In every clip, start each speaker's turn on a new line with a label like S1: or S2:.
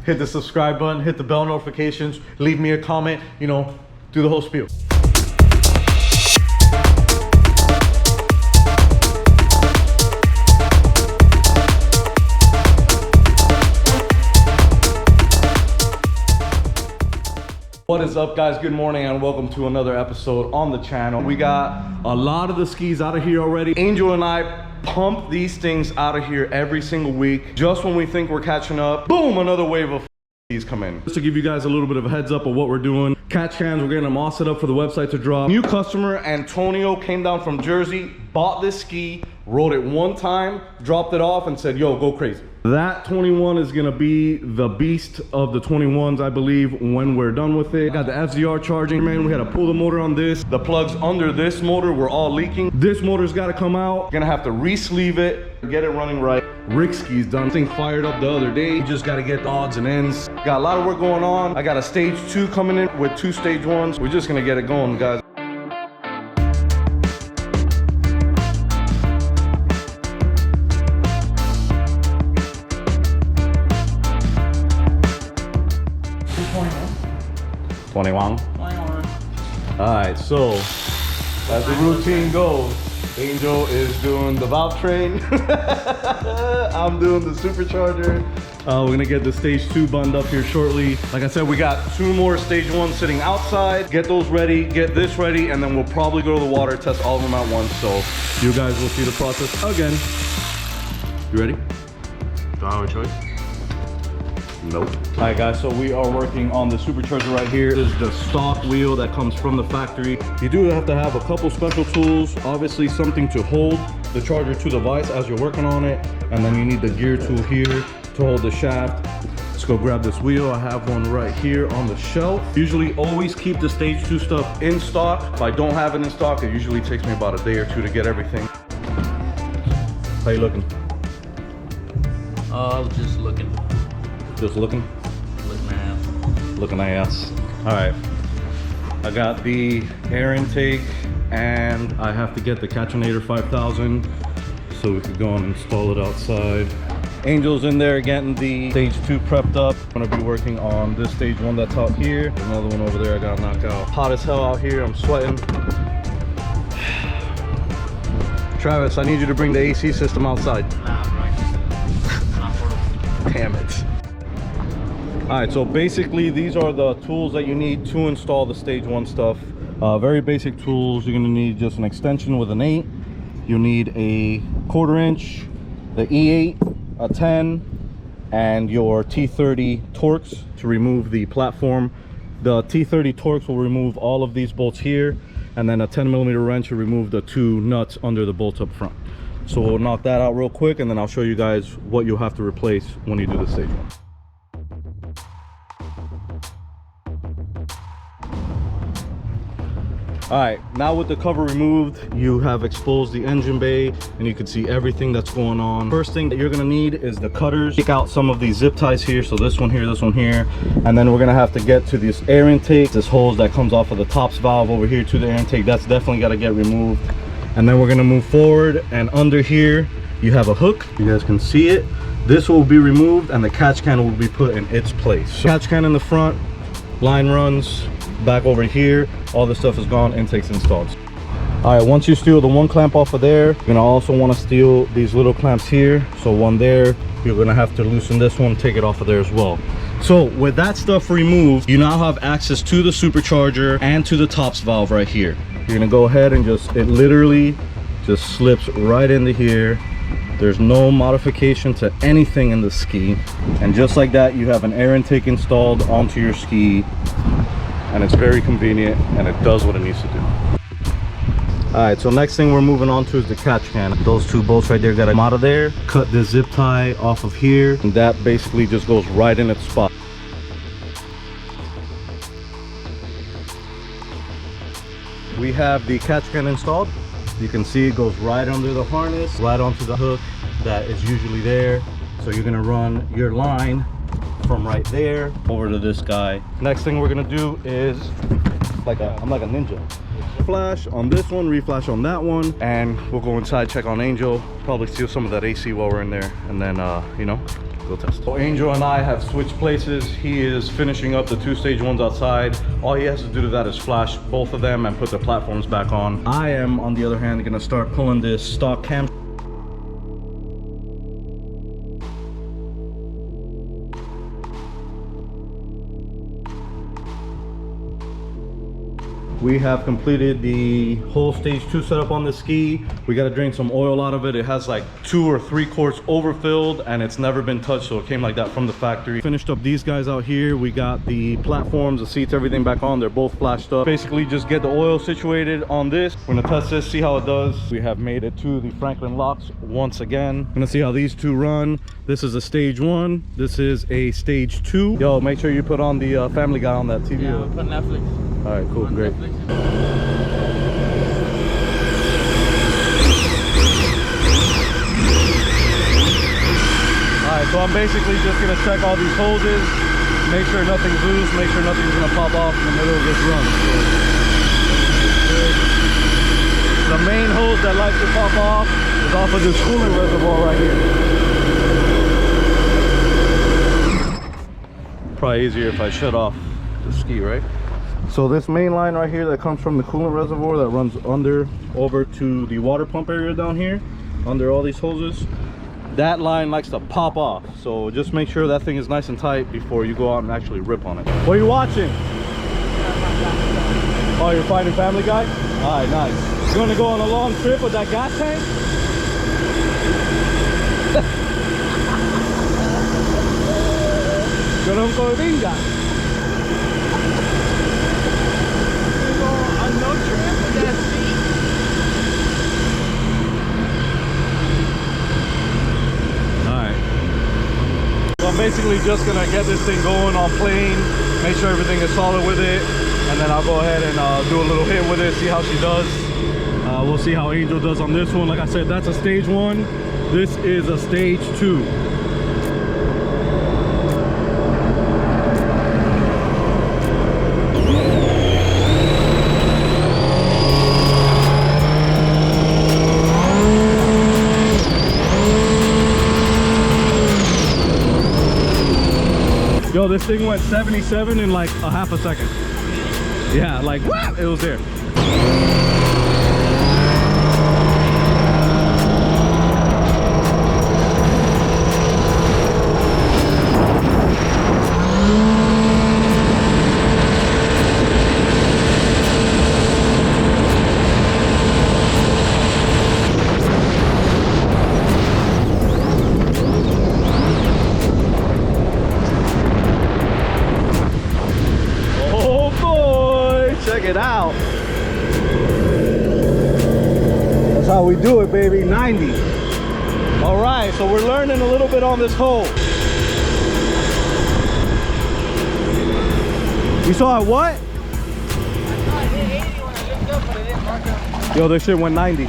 S1: hit the subscribe button, hit the bell notifications, leave me a comment, you know, do the whole spiel. What is up, guys? Good morning and welcome to another episode on the channel. We got a lot of the skis out of here already. Angel and I pump these things out of here every single week. Just when we think we're catching up, boom, another wave of skis come in. Just to give you guys a little bit of a heads up of what we're doing. Catch cans, we're getting them all set up for the website to drop. New customer, Antonio, came down from Jersey, bought this ski, rode it one time, dropped it off and said, yo, go crazy. That 21 is gonna be the beast of the 21s, I believe, when we're done with it. Got the FZR charging, man. We had to pull the motor on this. The plugs under this motor were all leaking. This motor's gotta come out. Gonna have to re-sleeve it, get it running right. Rick skis done. Thing fired up the other day. You just gotta get the odds and ends. Got a lot of work going on. I got a stage 2 coming in with 2 stage 1s. We're just gonna get it going, guys. Alright, so as the routine goes, Angel is doing the valve train. I'm doing the supercharger. We're gonna get the stage 2 bundled up here shortly. Like I said, we got 2 more stage 1s sitting outside. Get those ready, get this ready, and then we'll probably go to the water, test all of them at once. So you guys will see the process again. You ready?
S2: Do I have a choice?
S1: Nope. All right, guys, so we are working on the supercharger right here. This is the stock wheel that comes from the factory. You do have to have a couple special tools, obviously something to hold the charger to the vise as you're working on it, and then you need the gear tool here to hold the shaft. Let's go grab this wheel. I have one right here on the shelf. Usually always keep the stage 2 stuff in stock. If I don't have it in stock, it usually takes me about a day or 2 to get everything. How you looking?
S2: Just looking.
S1: Just looking?
S2: Looking ass.
S1: Looking ass. All right. I got the air intake and I have to get the Catchinator 5000 so we could go and install it outside. Angel's in there getting the stage 2 prepped up. I'm gonna be working on this stage 1 that's out here. Another one over there I gotta knock out. Hot as hell out here, I'm sweating. Travis, I need you to bring the AC system outside.
S2: Nah, right.
S1: Damn it. All right, so basically these are the tools that you need to install the stage 1 stuff. Very basic tools. You're gonna need just an extension with an 8. You need a 1/4 inch, the E8, a 10, and your T30 Torx to remove the platform. The T30 Torx will remove all of these bolts here, and then a 10mm wrench will remove the 2 nuts under the bolts up front. So we'll knock that out real quick, and then I'll show you guys what you'll have to replace when you do the stage 1. All right, now with the cover removed, you have exposed the engine bay and you can see everything that's going on. First thing that you're gonna need is the cutters. Take out some of these zip ties here, so this one here, and then we're gonna have to get to this air intake. This hose that comes off of the tops valve over here to the air intake, that's definitely gotta get removed. And then we're gonna move forward, and under here, you have a hook. You guys can see it. This will be removed and the catch can will be put in its place. So catch can in the front, line runs, back over here, all this stuff is gone, intake's installed. All right, once you steal the 1 clamp off of there, you're gonna also want to steal these little clamps here. So one there, you're gonna have to loosen this one, take it off of there as well. So with that stuff removed, you now have access to the supercharger and to the tops valve right here. You're gonna go ahead and it literally just slips right into here. There's no modification to anything in the ski, and just like that, you have an air intake installed onto your ski. And it's very convenient and it does what it needs to do. All right, so next thing we're moving on to is the catch can. Those 2 bolts right there gotta come out of there. Cut this zip tie off of here, and that basically just goes right in its spot. We have the catch can installed. You can see it goes right under the harness, right onto the hook that is usually there. So you're gonna run your line from right there over to this guy. Next thing we're gonna do is I'm like a ninja. Flash on this one, reflash on that one, and we'll go inside, check on Angel, probably steal some of that AC while we're in there, and then you know, go test. So Angel and I have switched places. He is finishing up the 2-stage ones outside. All he has to do to that is flash both of them and put the platforms back on. I am, on the other hand, gonna start pulling this stock cam. We have completed the whole stage 2 setup on the ski. We got to drain some oil out of it. It has like 2 or 3 quarts overfilled and it's never been touched, so it came like that from the factory. Finished up these guys out here. We got the platforms, the seats, everything back on. They're both flashed up. Basically just get the oil situated on this. We're gonna test this, see how it does. We have made it to the Franklin locks once again. Gonna see how these two run. This is a stage 1. This is a stage 2. Yo, make sure you put on the Family Guy on that TV.
S2: Yeah, I'll put Netflix.
S1: All right, cool, great.
S2: Netflix.
S1: Alright, so I'm basically just gonna check all these hoses, make sure nothing's loose, make sure nothing's gonna pop off in the middle of this run. The main hose that likes to pop off is off of this coolant reservoir right here. Probably easier if I shut off the ski, right? So this main line right here that comes from the coolant reservoir that runs over to the water pump area down here, under all these hoses, that line likes to pop off. So just make sure that thing is nice and tight before you go out and actually rip on it. What are you watching? Oh, you're finding Family Guy? All right, nice. You gonna go on a long trip with that gas tank? Yo no venga. I'm basically just gonna get this thing going on plane, make sure everything is solid with it, and then I'll go ahead and do a little hit with it, see how she does. We'll see how Angel does on this one. Like I said, that's a stage 1. This is a stage 2. Yo, this thing went 77 in like a half a second. Yeah, like what? It was there. It out. That's how we do it, baby. 90. All right, so we're learning a little bit on this hole. You saw it what?
S2: I saw it hit 80 when I looked up, but it didn't mark up.
S1: Yo, this shit went 90.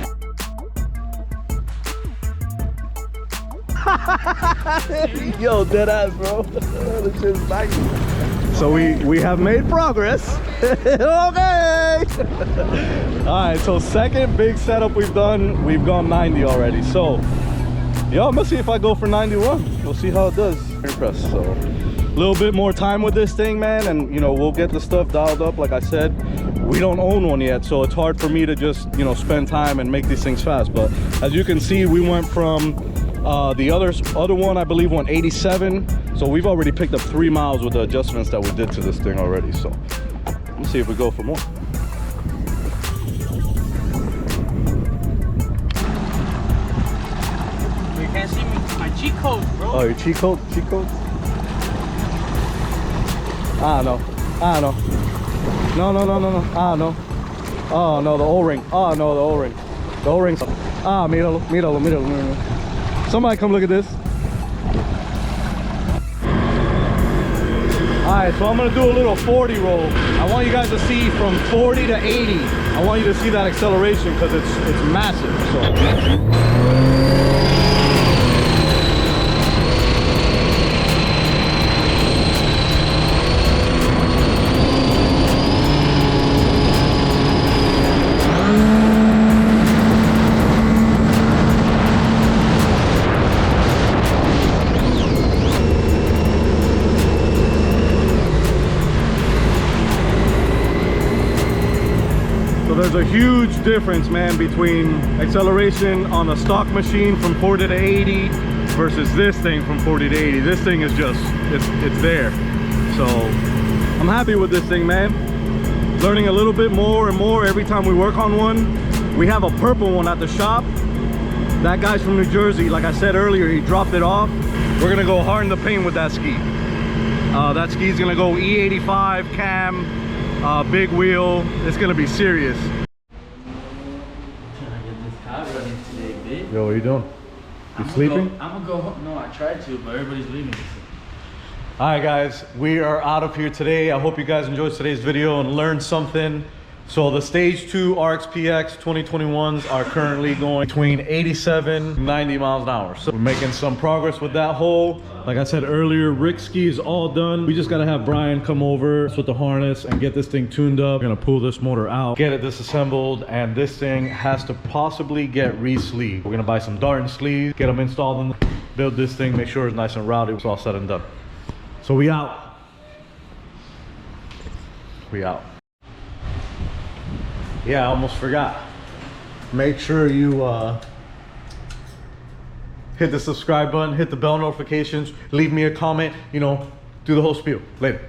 S1: Yo, dead ass, bro. This shit's 90. So we have made progress. Okay. All right, so second big setup we've done, we've gone 90 already. So yo, I'm gonna see if I go for 91. We'll see how it does. Impressed. So a little bit more time with this thing, man, and you know, we'll get the stuff dialed up. Like I said, we don't own one yet, so it's hard for me to just, you know, spend time and make these things fast. But as you can see, we went from the other one, I believe, went 87. So we've already picked up 3 miles with the adjustments that we did to this thing already. So let's see if we go for more.
S2: You can't see me. My cheat codes, bro.
S1: Oh, your cheat code? Cheat codes? I don't know. I don't know. No. I don't know. Oh, no, the O-ring. Oh, no, the O-ring. The O-ring. Ah, míralo. Somebody come look at this. All right, so I'm gonna do a little 40 roll. I want you guys to see from 40 to 80. I want you to see that acceleration because it's massive. So. There's a huge difference, man, between acceleration on a stock machine from 40 to 80 versus this thing from 40 to 80. This thing is just, it's there. So I'm happy with this thing, man. Learning a little bit more and more every time we work on one. We have a purple one at the shop. That guy's from New Jersey. Like I said earlier, he dropped it off. We're gonna go hard in the paint with that ski. That ski's gonna go E85 cam, big wheel. It's gonna be serious.
S2: Trying to get this car running today, bitch.
S1: Yo, what are you doing? You sleeping?
S2: I'm gonna go home. No, I tried to, but everybody's leaving.
S1: All right, guys, we are out of here today. I hope you guys enjoyed today's video and learned something. So the Stage 2 RXPX 2021s are currently going between 87 and 90 miles an hour. So we're making some progress with that hole. Like I said earlier, Rick's ski is all done. We just gotta have Brian come over with the harness and get this thing tuned up. We're gonna pull this motor out, get it disassembled, and this thing has to possibly get re-sleeved. We're gonna buy some Darton sleeves, get them installed and build this thing, make sure it's nice and rowdy. It's all said and done. So we out. We out. Yeah, I almost forgot. Make sure you hit the subscribe button, hit the bell notifications, leave me a comment, you know, do the whole spiel. Later.